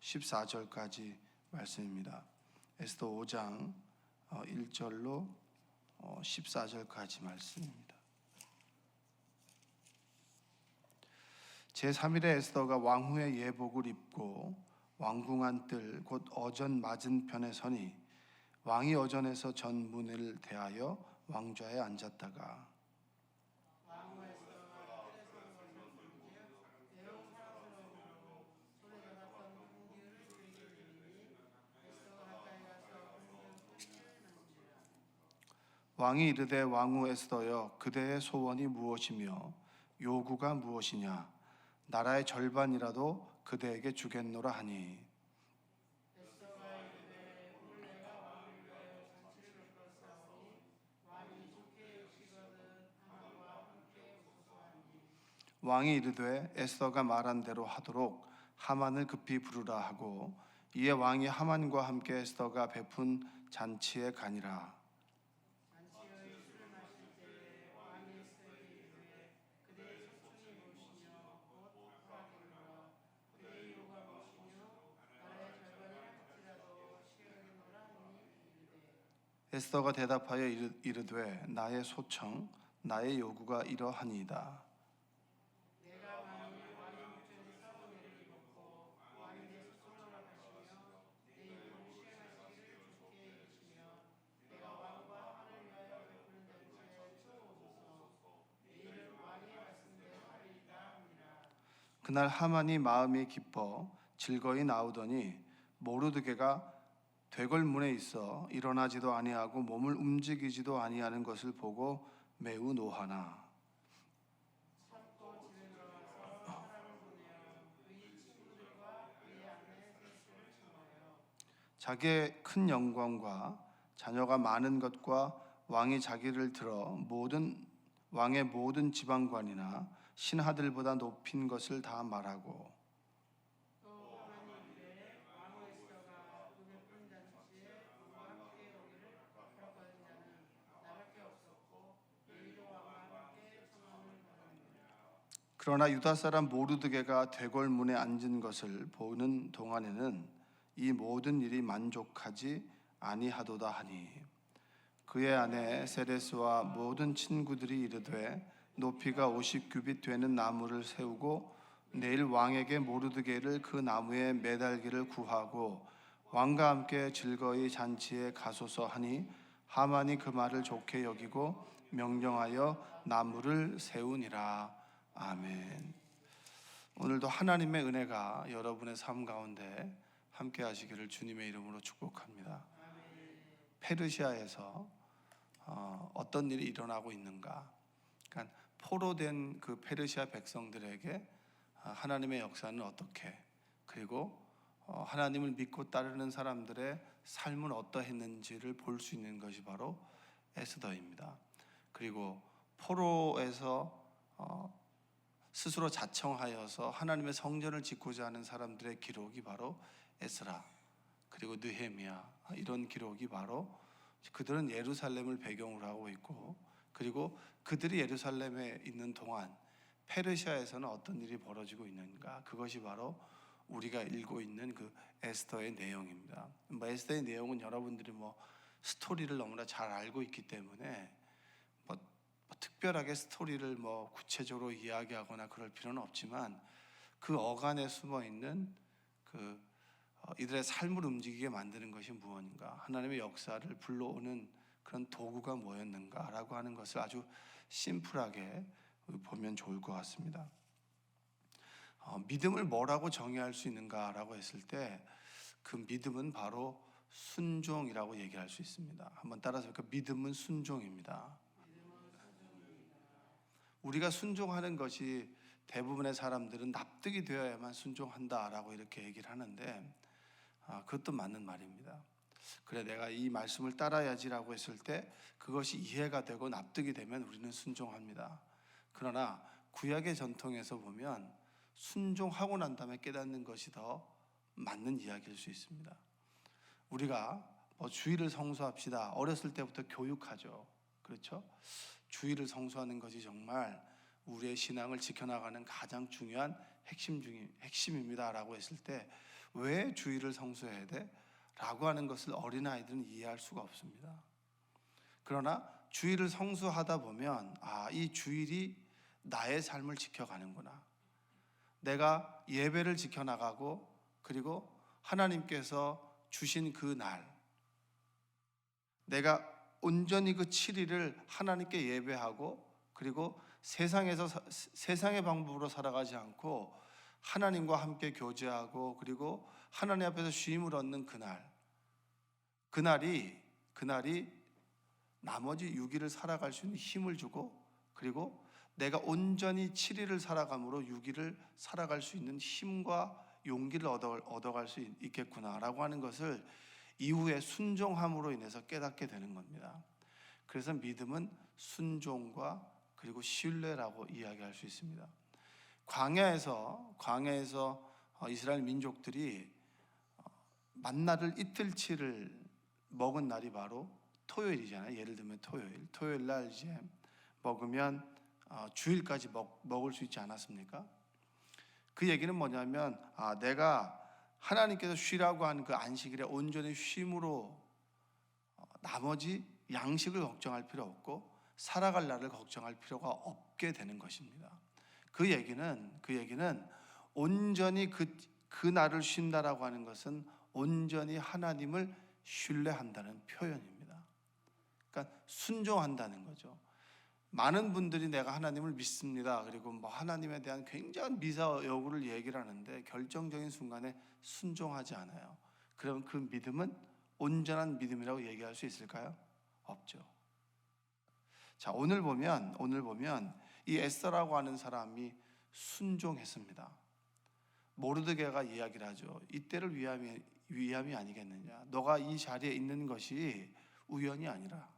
14절까지 말씀입니다. 에스더 5장 1절로 14절까지 말씀입니다. 제3일에 에스더가 왕후의 예복을 입고 왕궁안 뜰 곧 어전 맞은편에 서니 왕이 어전에서 전문을 대하여 왕좌에 앉았다가 왕이 이르되 왕후 에스더여 그대의 소원이 무엇이며 요구가 무엇이냐 나라의 절반이라도 그대에게 주겠노라 하니 왕이 이르되 에스더가 말한 대로 하도록 하만을 급히 부르라 하고 이에 왕이 하만과 함께 에스더가 베푼 잔치에 가니라. 에스더가 대답하여 이르되 나의 소청 나의 요구가 이러하니이다. 그날 하만이 마음이 기뻐 즐거이 나오더니 모르드게가 되걸문에 있어 일어나지도 아니하고 몸을 움직이지도 아니하는 것을 보고 매우 노하나 자기의 큰 영광과 자녀가 많은 것과 왕이 자기를 들어 왕의 모든 지방관이나 신하들보다 높인 것을 다 말하고 그러나 유다 사람 모르드게가 되걸문에 앉은 것을 보는 동안에는 이 모든 일이 만족하지 아니하도다 하니 그의 아내 세레스와 모든 친구들이 이르되 높이가 50규빗 되는 나무를 세우고 내일 왕에게 모르드게를 그 나무에 매달기를 구하고 왕과 함께 즐거이 잔치에 가소서 하니 하만이 그 말을 좋게 여기고 명령하여 나무를 세우니라. 아멘. 오늘도 하나님의 은혜가 여러분의 삶 가운데 함께 하시기를 주님의 이름으로 축복합니다. 페르시아에서 어떤 일이 일어나고 있는가? 그러니까 포로된 그 페르시아 백성들에게 하나님의 역사는 어떻게, 그리고 하나님을 믿고 따르는 사람들의 삶은 어떠했는지를 볼 수 있는 것이 바로 에스더입니다. 그리고 포로에서 스스로 자청하여서 하나님의 성전을 짓고자 하는 사람들의 기록이 바로 에스라, 그리고 느헤미야, 이런 기록이 바로 그들은 예루살렘을 배경으로 하고 있고, 그리고 그들이 예루살렘에 있는 동안 페르시아에서는 어떤 일이 벌어지고 있는가, 그것이 바로 우리가 읽고 있는 그 에스더의 내용입니다. 에스더의 내용은 여러분들이 스토리를 너무나 잘 알고 있기 때문에 특별하게 스토리를 구체적으로 이야기하거나 그럴 필요는 없지만 그 어간에 숨어 있는 이들의 삶을 움직이게 만드는 것이 무엇인가, 하나님의 역사를 불러오는 그런 도구가 뭐였는가라고 하는 것을 아주 심플하게 보면 좋을 것 같습니다. 믿음을 뭐라고 정의할 수 있는가라고 했을 때 그 믿음은 바로 순종이라고 얘기할 수 있습니다. 한번 따라서 볼까요? 믿음은 순종입니다. 우리가 순종하는 것이 대부분의 사람들은 납득이 되어야만 순종한다라고 이렇게 얘기를 하는데 그것도 맞는 말입니다. 그래, 내가 이 말씀을 따라야지라고 했을 때 그것이 이해가 되고 납득이 되면 우리는 순종합니다. 그러나 구약의 전통에서 보면 순종하고 난 다음에 깨닫는 것이 더 맞는 이야기일 수 있습니다. 우리가 주일을 성수합시다. 어렸을 때부터 교육하죠. 그렇죠? 주일을 성수하는 것이 정말 우리의 신앙을 지켜나가는 가장 중요한 핵심입니다 라고 했을 때 왜 주일을 성수해야 돼? 라고 하는 것을 어린아이들은 이해할 수가 없습니다. 그러나 주일을 성수하다 보면 이 주일이 나의 삶을 지켜가는구나. 내가 예배를 지켜나가고 그리고 하나님께서 주신 그 날, 내가 온전히 그 7일을 하나님께 예배하고 그리고 세상의 방법으로 살아가지 않고 하나님과 함께 교제하고 그리고 하나님 앞에서 쉼을 얻는 그날이 나머지 6일을 살아갈 수 있는 힘을 주고 그리고 내가 온전히 7일을 살아감으로 6일을 살아갈 수 있는 힘과 용기를 얻어갈 수 있겠구나라고 하는 것을 이후에 순종함으로 인해서 깨닫게 되는 겁니다. 그래서 믿음은 순종과 그리고 신뢰라고 이야기할 수 있습니다. 광야에서 이스라엘 민족들이 만나를 이틀치를 먹은 날이 바로 토요일이잖아요. 예를 들면 토요일 날 이제 먹으면 주일까지 먹을 수 있지 않았습니까? 그 얘기는 뭐냐면 내가 하나님께서 쉬라고 하는 그 안식일에 온전히 쉼으로 나머지 양식을 걱정할 필요 없고 살아갈 날을 걱정할 필요가 없게 되는 것입니다. 그 얘기는 온전히 그 날을 쉰다라고 하는 것은 온전히 하나님을 신뢰한다는 표현입니다. 그러니까 순종한다는 거죠. 많은 분들이 내가 하나님을 믿습니다. 그리고 하나님에 대한 굉장한 미사 여구를 얘기를 하는데 결정적인 순간에 순종하지 않아요. 그럼 그 믿음은 온전한 믿음이라고 얘기할 수 있을까요? 없죠. 자, 오늘 보면 이 에스더라고 하는 사람이 순종했습니다. 모르드게가 이야기를 하죠. 이때를 위함이 아니겠느냐. 너가 이 자리에 있는 것이 우연이 아니라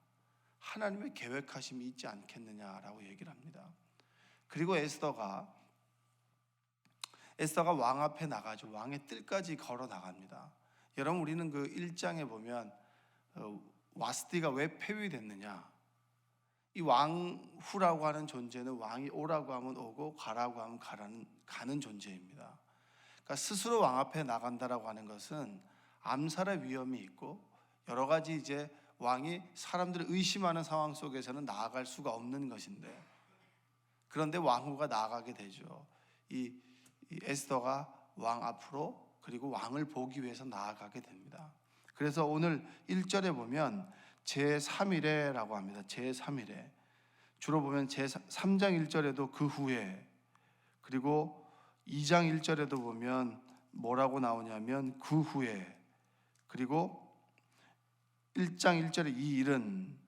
하나님의 계획하심이 있지 않겠느냐라고 얘기를 합니다. 그리고 에스더가 왕 앞에 나가죠. 왕의 뜰까지 걸어 나갑니다. 여러분, 우리는 그 1장에 보면 와스티가 왜 폐위됐느냐. 이 왕후라고 하는 존재는 왕이 오라고 하면 오고 가라고 하면 가는 존재입니다. 그러니까 스스로 왕 앞에 나간다라고 하는 것은 암살의 위험이 있고 여러 가지 이제 왕이 사람들을 의심하는 상황 속에서는 나아갈 수가 없는 것인데, 그런데 왕후가 나아가게 되죠. 이 에스더가 왕 앞으로 그리고 왕을 보기 위해서 나아가게 됩니다. 그래서 오늘 1절에 보면 제3일에라고 합니다. 제3일에 주로 보면 제3장 1절에도 그 후에, 그리고 2장 1절에도 보면 뭐라고 나오냐면 그 후에, 그리고 1장 1절에 이 일은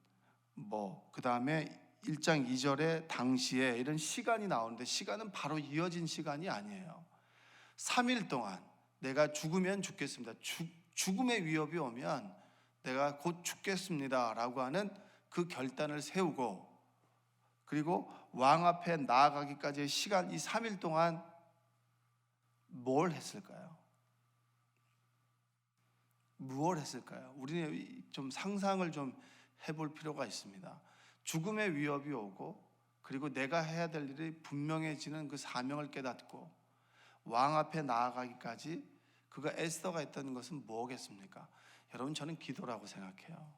그 다음에 1장 2절에 당시에 이런 시간이 나오는데 시간은 바로 이어진 시간이 아니에요. 3일 동안 내가 죽으면 죽겠습니다. 죽음의 위협이 오면 내가 곧 죽겠습니다 라고 하는 그 결단을 세우고, 그리고 왕 앞에 나아가기까지의 시간, 이 3일 동안 뭘 했을까요? 무엇을 했을까요? 우리는 좀 상상을 좀 해볼 필요가 있습니다. 죽음의 위협이 오고 그리고 내가 해야 될 일이 분명해지는 그 사명을 깨닫고 왕 앞에 나아가기까지 그가 에스더가 했던 것은 뭐겠습니까? 여러분, 저는 기도라고 생각해요.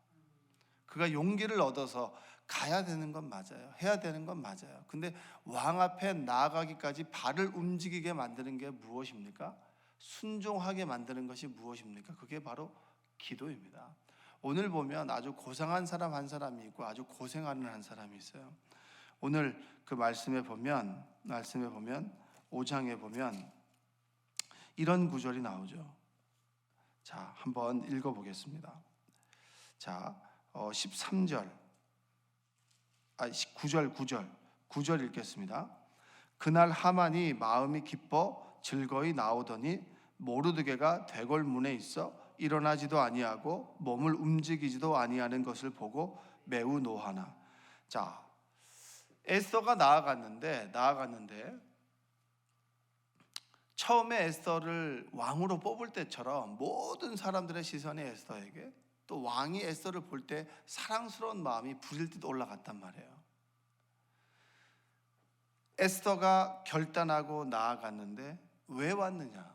그가 용기를 얻어서 가야 되는 건 맞아요. 해야 되는 건 맞아요. 근데 왕 앞에 나아가기까지 발을 움직이게 만드는 게 무엇입니까? 순종하게 만드는 것이 무엇입니까? 그게 바로 기도입니다. 오늘 보면 아주 고상한 사람 한 사람이 있고 아주 고생하는 한 사람이 있어요. 오늘 그 말씀에 보면 5장에 보면 이런 구절이 나오죠. 자, 한번 읽어보겠습니다. 자, 13절, 9절 읽겠습니다. 그날 하만이 마음이 기뻐 즐거이 나오더니 모르드게가 대궐 문에 있어 일어나지도 아니하고 몸을 움직이지도 아니하는 것을 보고 매우 노하나. 자, 에스더가 나아갔는데 처음에 에스더를 왕으로 뽑을 때처럼 모든 사람들의 시선이 에스더에게, 또 왕이 에스더를 볼 때 사랑스러운 마음이 부릴 듯 올라갔단 말이에요. 에스더가 결단하고 나아갔는데 왜 왔느냐?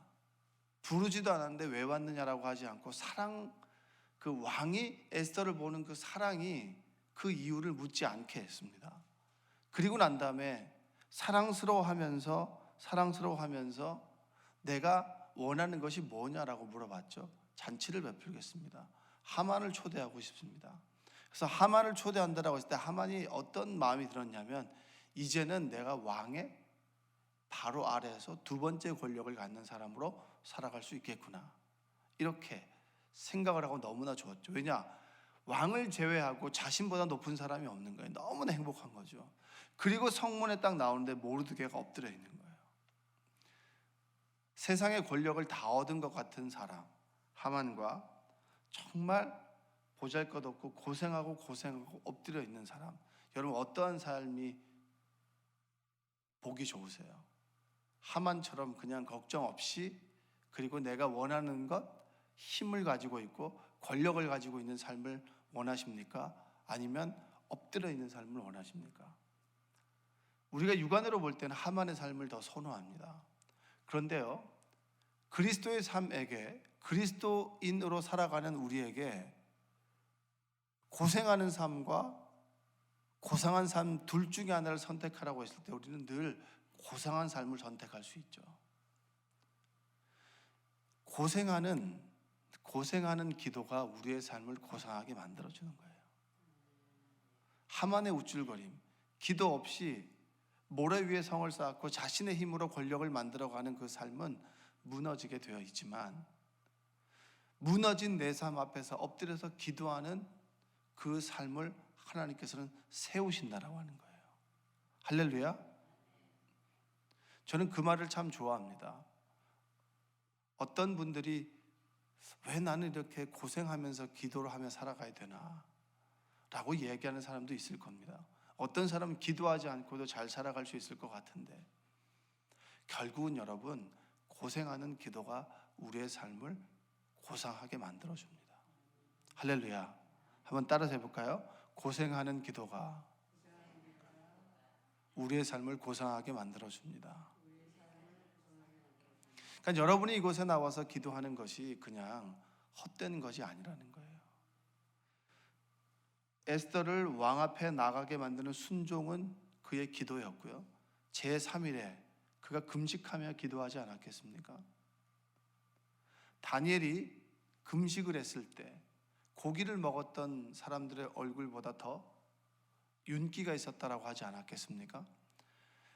부르지도 않았는데 왜 왔느냐라고 하지 않고 그 왕이 에스더를 보는 그 사랑이 그 이유를 묻지 않게 했습니다. 그리고 난 다음에 사랑스러워하면서 내가 원하는 것이 뭐냐라고 물어봤죠. 잔치를 베풀겠습니다. 하만을 초대하고 싶습니다. 그래서 하만을 초대한다라고 했을 때 하만이 어떤 마음이 들었냐면, 이제는 내가 왕의 바로 아래에서 두 번째 권력을 갖는 사람으로 살아갈 수 있겠구나, 이렇게 생각을 하고 너무나 좋았죠. 왜냐? 왕을 제외하고 자신보다 높은 사람이 없는 거예요. 너무나 행복한 거죠. 그리고 성문에 딱 나오는데 모르드게가 엎드려 있는 거예요. 세상의 권력을 다 얻은 것 같은 사람 하만과 정말 보잘것없고 고생하고 엎드려 있는 사람, 여러분 어떠한 삶이 보기 좋으세요? 하만처럼 그냥 걱정 없이, 그리고 내가 원하는 것, 힘을 가지고 있고 권력을 가지고 있는 삶을 원하십니까? 아니면 엎드려 있는 삶을 원하십니까? 우리가 육안으로 볼 때는 하만의 삶을 더 선호합니다. 그런데요, 그리스도의 삶에게, 그리스도인으로 살아가는 우리에게 고생하는 삶과 고상한 삶 둘 중에 하나를 선택하라고 했을 때 우리는 늘 고상한 삶을 선택할 수 있죠. 고생하는 기도가 우리의 삶을 고상하게 만들어주는 거예요. 하만의 우쭐거림, 기도 없이 모래 위에 성을 쌓고 자신의 힘으로 권력을 만들어가는 그 삶은 무너지게 되어 있지만, 무너진 내 삶 앞에서 엎드려서 기도하는 그 삶을 하나님께서는 세우신다라고 하는 거예요. 할렐루야. 저는 그 말을 참 좋아합니다. 어떤 분들이 왜 나는 이렇게 고생하면서 기도를 하며 살아가야 되나 라고 얘기하는 사람도 있을 겁니다. 어떤 사람은 기도하지 않고도 잘 살아갈 수 있을 것 같은데, 결국은 여러분, 고생하는 기도가 우리의 삶을 고상하게 만들어줍니다. 할렐루야. 한번 따라서 해볼까요? 고생하는 기도가 우리의 삶을 고상하게 만들어줍니다. 그러니까 여러분이 이곳에 나와서 기도하는 것이 그냥 헛된 것이 아니라는 거예요. 에스더를 왕 앞에 나가게 만드는 순종은 그의 기도였고요, 제3일에 그가 금식하며 기도하지 않았겠습니까? 다니엘이 금식을 했을 때 고기를 먹었던 사람들의 얼굴보다 더 윤기가 있었다라고 하지 않았겠습니까?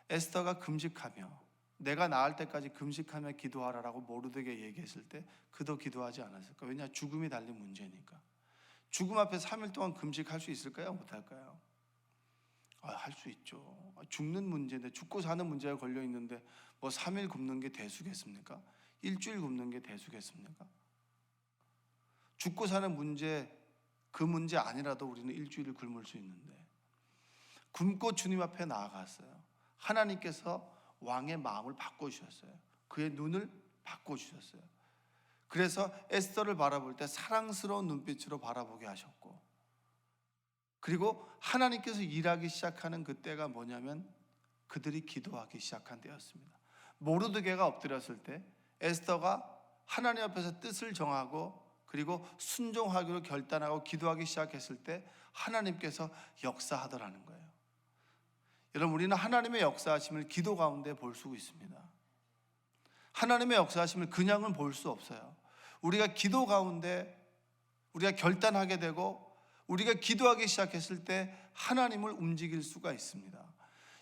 에스더가 금식하며 내가 나을 때까지 금식하며 기도하라라고 모르드게 얘기했을 때 그도 기도하지 않았을까? 왜냐? 죽음이 달린 문제니까. 죽음 앞에 3일 동안 금식할 수 있을까요? 못할까요? 할 수 있죠. 죽는 문제인데, 죽고 사는 문제가 걸려 있는데 뭐 3일 굶는 게 대수겠습니까? 일주일 굶는 게 대수겠습니까? 죽고 사는 문제, 그 문제 아니라도 우리는 일주일을 굶을 수 있는데, 굶고 주님 앞에 나아갔어요. 하나님께서 왕의 마음을 바꿔주셨어요. 그의 눈을 바꿔주셨어요. 그래서 에스더를 바라볼 때 사랑스러운 눈빛으로 바라보게 하셨고, 그리고 하나님께서 일하기 시작하는 그때가 뭐냐면 그들이 기도하기 시작한 때였습니다. 모르드게가 엎드렸을 때 에스더가 하나님 앞에서 뜻을 정하고 그리고 순종하기로 결단하고 기도하기 시작했을 때 하나님께서 역사하더라는 거예요. 여러분, 우리는 하나님의 역사하심을 기도 가운데 볼 수 있습니다. 하나님의 역사하심을 그냥은 볼 수 없어요. 우리가 기도 가운데 우리가 결단하게 되고 우리가 기도하기 시작했을 때 하나님을 움직일 수가 있습니다.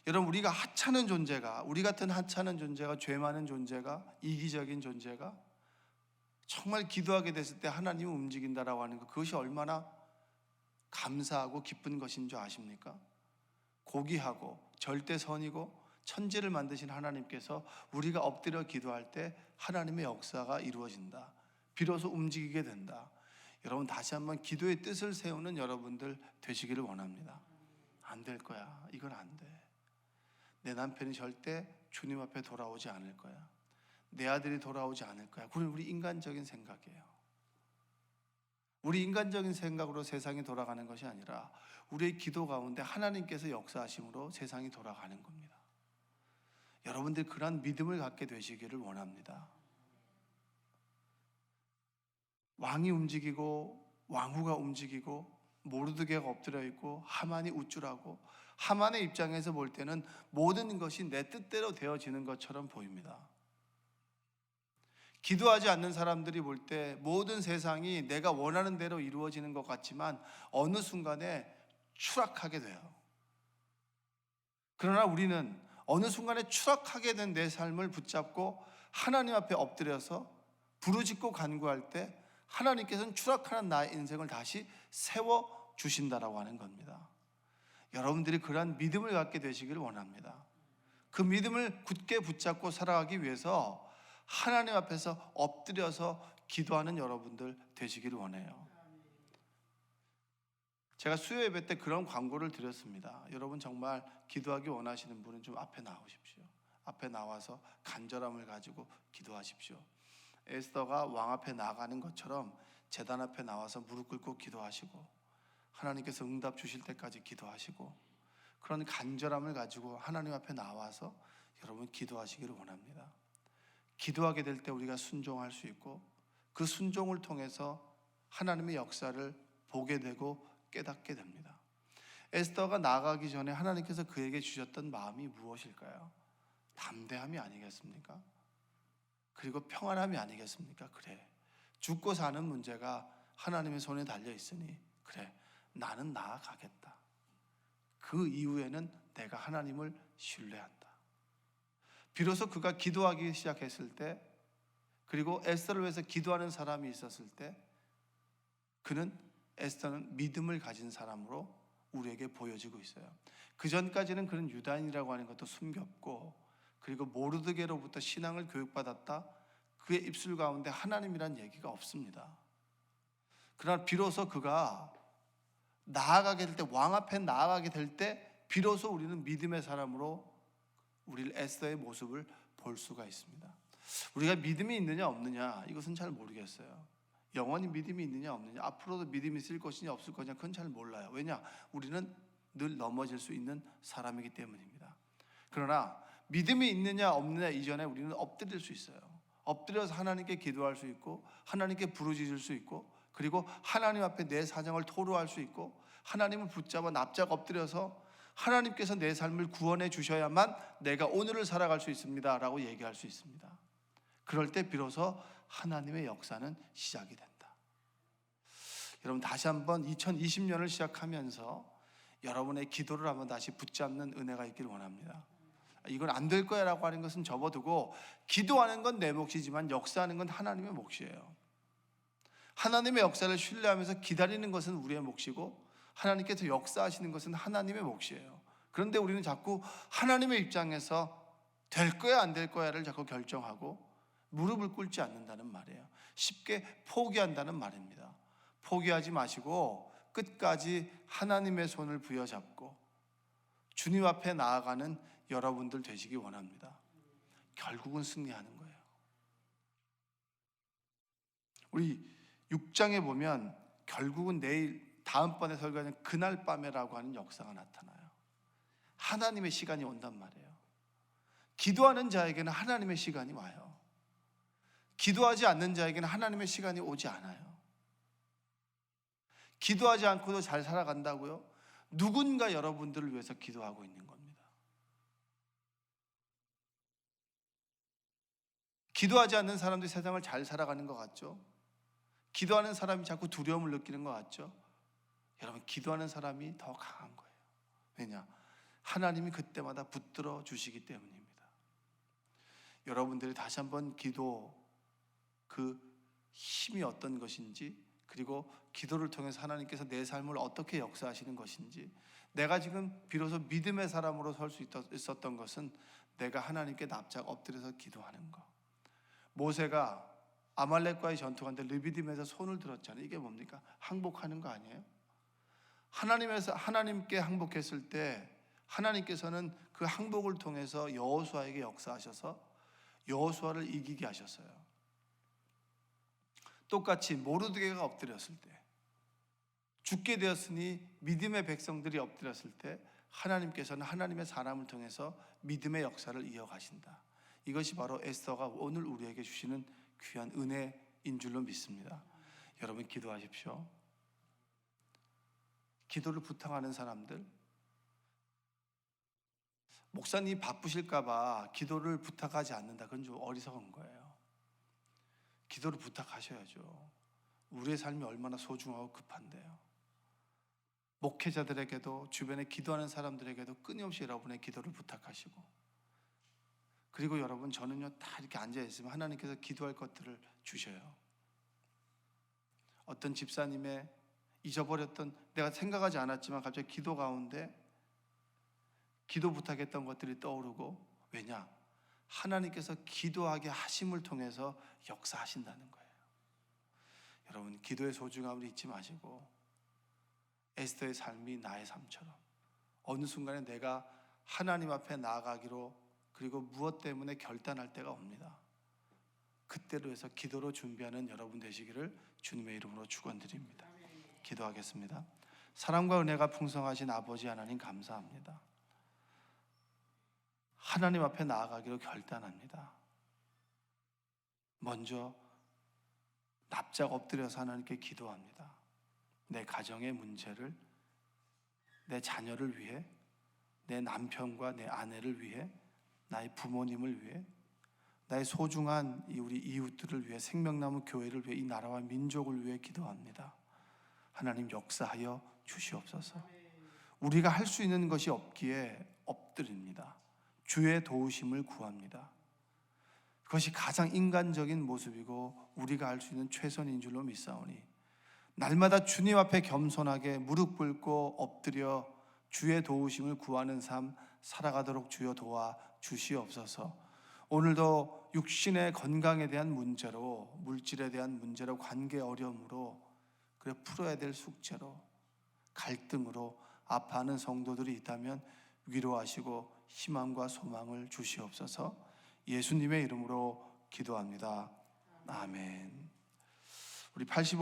여러분, 우리가 하찮은 존재가, 우리 같은 하찮은 존재가, 죄 많은 존재가, 이기적인 존재가 정말 기도하게 됐을 때 하나님을 움직인다라고 하는 것, 그것이 얼마나 감사하고 기쁜 것인 줄 아십니까? 고귀하고 절대선이고 천지를 만드신 하나님께서 우리가 엎드려 기도할 때 하나님의 역사가 이루어진다, 비로소 움직이게 된다. 여러분, 다시 한번 기도의 뜻을 세우는 여러분들 되시기를 원합니다. 안 될 거야. 이건 안 돼. 내 남편이 절대 주님 앞에 돌아오지 않을 거야. 내 아들이 돌아오지 않을 거야. 그건 우리 인간적인 생각이에요. 우리 인간적인 생각으로 세상이 돌아가는 것이 아니라 우리의 기도 가운데 하나님께서 역사하심으로 세상이 돌아가는 겁니다. 여러분들 그런 믿음을 갖게 되시기를 원합니다. 왕이 움직이고 왕후가 움직이고 모르드게가 엎드려 있고 하만이 우쭐하고, 하만의 입장에서 볼 때는 모든 것이 내 뜻대로 되어지는 것처럼 보입니다. 기도하지 않는 사람들이 볼 때 모든 세상이 내가 원하는 대로 이루어지는 것 같지만 어느 순간에 추락하게 돼요. 그러나 우리는 어느 순간에 추락하게 된 내 삶을 붙잡고 하나님 앞에 엎드려서 부르짖고 간구할 때 하나님께서는 추락하는 나의 인생을 다시 세워주신다라고 하는 겁니다. 여러분들이 그러한 믿음을 갖게 되시기를 원합니다. 그 믿음을 굳게 붙잡고 살아가기 위해서 하나님 앞에서 엎드려서 기도하는 여러분들 되시기를 원해요. 제가 수요 예배 때 그런 광고를 드렸습니다. 여러분 정말 기도하기 원하시는 분은 좀 앞에 나오십시오. 앞에 나와서 간절함을 가지고 기도하십시오. 에스더가 왕 앞에 나가는 것처럼 제단 앞에 나와서 무릎 꿇고 기도하시고 하나님께서 응답 주실 때까지 기도하시고 그런 간절함을 가지고 하나님 앞에 나와서 여러분 기도하시기를 원합니다. 기도하게 될 때 우리가 순종할 수 있고 그 순종을 통해서 하나님의 역사를 보게 되고 깨닫게 됩니다. 에스더가 나가기 전에 하나님께서 그에게 주셨던 마음이 무엇일까요? 담대함이 아니겠습니까? 그리고 평안함이 아니겠습니까? 그래, 죽고 사는 문제가 하나님의 손에 달려 있으니 그래, 나는 나아가겠다. 그 이후에는 내가 하나님을 신뢰한다. 비로소 그가 기도하기 시작했을 때, 그리고 에스더를 위해서 기도하는 사람이 있었을 때, 에스더는 믿음을 가진 사람으로 우리에게 보여지고 있어요. 그 전까지는 그는 유다인이라고 하는 것도 숨겼고, 그리고 모르드게로부터 신앙을 교육받았다. 그의 입술 가운데 하나님이란 얘기가 없습니다. 그러나 비로소 그가 나아가게 될 때, 왕 앞에 나아가게 될 때 비로소 우리는 믿음의 사람으로 우리 에스더의 모습을 볼 수가 있습니다. 우리가 믿음이 있느냐 없느냐 이것은 잘 모르겠어요. 영원히 믿음이 있느냐 없느냐, 앞으로도 믿음이 있을 것이냐 없을 것이냐 그건 잘 몰라요. 왜냐? 우리는 늘 넘어질 수 있는 사람이기 때문입니다. 그러나 믿음이 있느냐 없느냐 이전에 우리는 엎드릴 수 있어요. 엎드려서 하나님께 기도할 수 있고 하나님께 부르짖을 수 있고, 그리고 하나님 앞에 내 사정을 토로할 수 있고 하나님을 붙잡아 납작 엎드려서 하나님께서 내 삶을 구원해 주셔야만 내가 오늘을 살아갈 수 있습니다 라고 얘기할 수 있습니다. 그럴 때 비로소 하나님의 역사는 시작이 된다. 여러분 다시 한번 2020년을 시작하면서 여러분의 기도를 한번 다시 붙잡는 은혜가 있길 원합니다. 이건 안 될 거야 라고 하는 것은 접어두고, 기도하는 건 내 몫이지만 역사하는 건 하나님의 몫이에요. 하나님의 역사를 신뢰하면서 기다리는 것은 우리의 몫이고 하나님께서 역사하시는 것은 하나님의 몫이에요. 그런데 우리는 자꾸 하나님의 입장에서 될 거야 안 될 거야를 자꾸 결정하고 무릎을 꿇지 않는다는 말이에요. 쉽게 포기한다는 말입니다. 포기하지 마시고 끝까지 하나님의 손을 부여잡고 주님 앞에 나아가는 여러분들 되시기 원합니다. 결국은 승리하는 거예요. 우리 6장에 보면 결국은 내일 다음번에 설교하는 그날 밤에라고 하는 역사가 나타나요. 하나님의 시간이 온단 말이에요. 기도하는 자에게는 하나님의 시간이 와요. 기도하지 않는 자에게는 하나님의 시간이 오지 않아요. 기도하지 않고도 잘 살아간다고요? 누군가 여러분들을 위해서 기도하고 있는 겁니다. 기도하지 않는 사람들이 세상을 잘 살아가는 것 같죠? 기도하는 사람이 자꾸 두려움을 느끼는 것 같죠? 여러분, 기도하는 사람이 더 강한 거예요. 왜냐? 하나님이 그때마다 붙들어 주시기 때문입니다. 여러분들이 다시 한번 기도 그 힘이 어떤 것인지, 그리고 기도를 통해서 하나님께서 내 삶을 어떻게 역사하시는 것인지, 내가 지금 비로소 믿음의 사람으로 설 수 있었던 것은 내가 하나님께 납작 엎드려서 기도하는 것. 모세가 아말렉과의 전투하는데 르비딤에서 손을 들었잖아요. 이게 뭡니까? 항복하는 거 아니에요? 하나님께 항복했을 때 하나님께서는 그 항복을 통해서 여호수아에게 역사하셔서 여호수아를 이기게 하셨어요. 똑같이 모르드게가 엎드렸을 때, 죽게 되었으니 믿음의 백성들이 엎드렸을 때 하나님께서는 하나님의 사람을 통해서 믿음의 역사를 이어가신다. 이것이 바로 에스더가 오늘 우리에게 주시는 귀한 은혜인 줄로 믿습니다. 여러분 기도하십시오. 기도를 부탁하는 사람들, 목사님 바쁘실까 봐 기도를 부탁하지 않는다. 그건 좀 어리석은 거예요. 기도를 부탁하셔야죠. 우리의 삶이 얼마나 소중하고 급한데요. 목회자들에게도 주변에 기도하는 사람들에게도 끊임없이 여러분의 기도를 부탁하시고, 그리고 여러분 저는요 다 이렇게 앉아있으면 하나님께서 기도할 것들을 주셔요. 어떤 집사님의 잊어버렸던, 내가 생각하지 않았지만 갑자기 기도 가운데 기도 부탁했던 것들이 떠오르고, 왜냐? 하나님께서 기도하게 하심을 통해서 역사하신다는 거예요. 여러분 기도의 소중함을 잊지 마시고, 에스더의 삶이 나의 삶처럼 어느 순간에 내가 하나님 앞에 나아가기로, 그리고 무엇 때문에 결단할 때가 옵니다. 그때로 해서 기도로 준비하는 여러분 되시기를 주님의 이름으로 축원드립니다. 기도하겠습니다. 사랑과 은혜가 풍성하신 아버지 하나님 감사합니다. 하나님 앞에 나아가기로 결단합니다. 먼저 납작 엎드려서 하나님께 기도합니다. 내 가정의 문제를, 내 자녀를 위해, 내 남편과 내 아내를 위해, 나의 부모님을 위해, 나의 소중한 우리 이웃들을 위해, 생명나무 교회를 위해, 이 나라와 민족을 위해 기도합니다. 하나님 역사하여 주시옵소서. 우리가 할 수 있는 것이 없기에 엎드립니다. 주의 도우심을 구합니다. 그것이 가장 인간적인 모습이고 우리가 할 수 있는 최선인 줄로 믿사오니, 날마다 주님 앞에 겸손하게 무릎 꿇고 엎드려 주의 도우심을 구하는 삶 살아가도록 주여 도와 주시옵소서. 오늘도 육신의 건강에 대한 문제로, 물질에 대한 문제로, 관계 어려움으로, 그래 풀어야 될 숙제로, 갈등으로 아파하는 성도들이 있다면 위로하시고 희망과 소망을 주시옵소서. 예수님의 이름으로 기도합니다. 아멘. 우리 85